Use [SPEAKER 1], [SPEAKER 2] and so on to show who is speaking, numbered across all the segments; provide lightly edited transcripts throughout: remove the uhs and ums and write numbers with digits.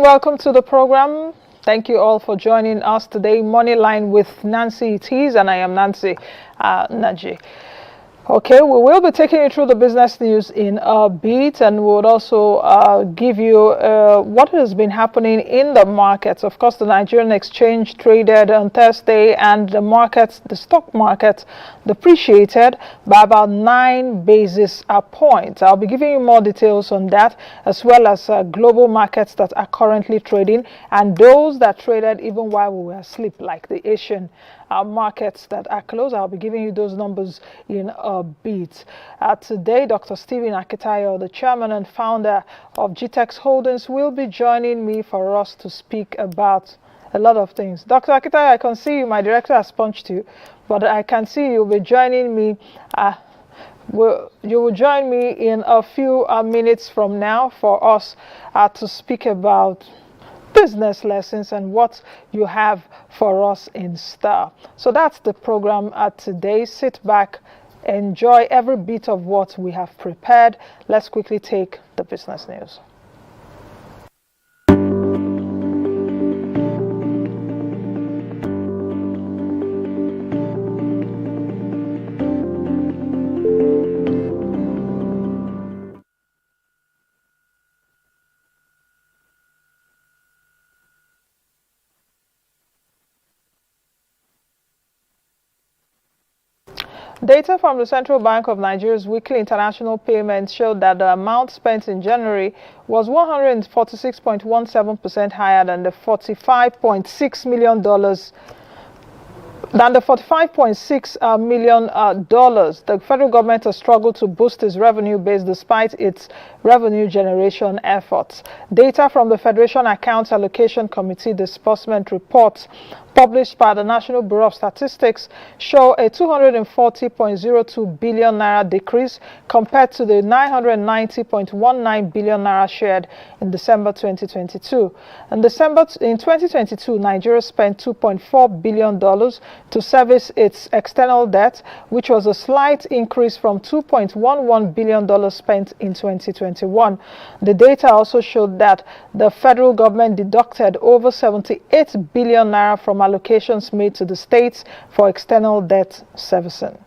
[SPEAKER 1] welcome to the program. Thank you all for joining us today. Moneyline with Nancy it is, and I am Nancy Naji. Okay, we will be taking you through the business news in a bit, and we'll also give you what has been happening in the markets. Of course, the Nigerian exchange traded on Thursday, and the markets, the stock market, depreciated by about 9 basis points. I'll be giving you more details on that, as well as global markets that are currently trading and those that traded even while we were asleep, like the Asian markets that are closed. I'll be giving you those numbers in a bit. Today, Dr. Stephen Akitayo, the chairman and founder of GTEXT Holdings, will be joining me for us to speak about a lot of things. Dr. Akitayo, I can see you. My director has punched you, but I can see you'll be joining me. You will join me in a few minutes from now for us to speak about business lessons and what you have for us in store. So that's the program today. Sit back, enjoy every bit of what we have prepared. Let's quickly take the business news. Data from the Central Bank of Nigeria's weekly international payments showed that the amount spent in January was 146.17% higher than the $45.6 million. The federal government has struggled to boost its revenue base despite its revenue generation efforts. Data from the Federation Accounts Allocation Committee disbursement reports published by the National Bureau of Statistics show a 240.02 billion naira decrease compared to the 990.19 billion naira shared in December 2022. In 2022, Nigeria spent $2.4 billion to service its external debt, which was a slight increase from $2.11 billion spent in 2021. The data also showed that the federal government deducted over 78 billion naira from allocations made to the states for external debt servicing.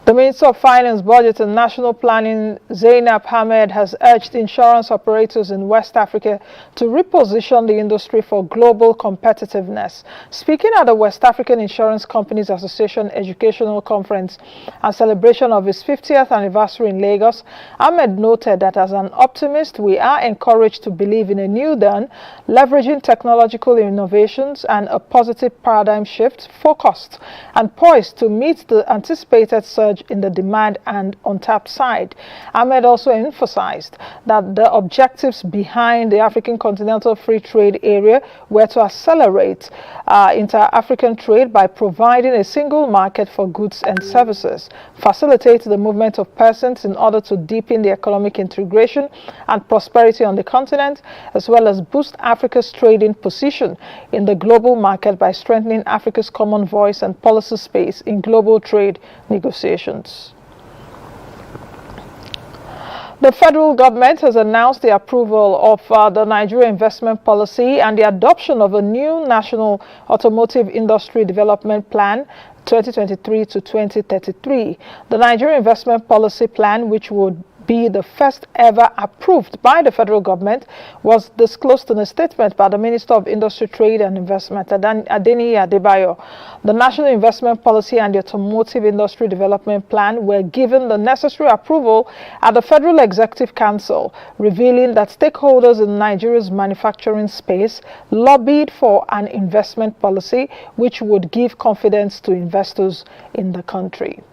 [SPEAKER 1] The Minister of Finance, Budget and National Planning, Zainab Ahmed, has urged insurance operators in West Africa to reposition the industry for global competitiveness. Speaking at the West African Insurance Companies Association Educational Conference and celebration of its 50th anniversary in Lagos, Ahmed noted that as an optimist, we are encouraged to believe in a new dawn, leveraging technological innovations and a positive paradigm shift, focused and poised to meet the anticipated surge in the demand and untapped side. Ahmed also emphasized that the objectives behind the African Continental Free Trade Area were to accelerate inter-African trade by providing a single market for goods and services, facilitate the movement of persons in order to deepen the economic integration and prosperity on the continent, as well as boost Africa's trading position in the global market by strengthening Africa's common voice and policy space in global trade negotiations. The federal government has announced the approval of the Nigeria investment policy and the adoption of a new national automotive industry development plan 2023 to 2033. The Nigeria investment policy plan, which would be the first ever approved by the federal government, was disclosed in a statement by the Minister of Industry, Trade and Investment, Adeniyi Adebayo. The National Investment Policy and the Automotive Industry Development Plan were given the necessary approval at the Federal Executive Council, revealing that stakeholders in Nigeria's manufacturing space lobbied for an investment policy which would give confidence to investors in the country.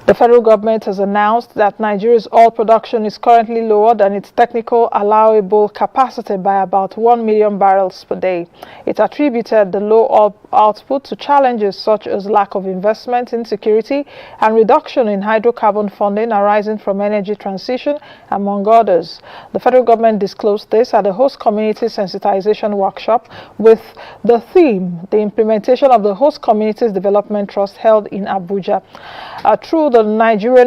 [SPEAKER 1] The federal government has announced that Nigeria's oil production is currently lower than its technical allowable capacity by about 1 million barrels per day. It attributed the low oil output to challenges such as lack of investment in security and reduction in hydrocarbon funding arising from energy transition, among others. The federal government disclosed this at the host community sensitization workshop with the theme, the implementation of the host communities development trust, held in Abuja. Through the Nigerian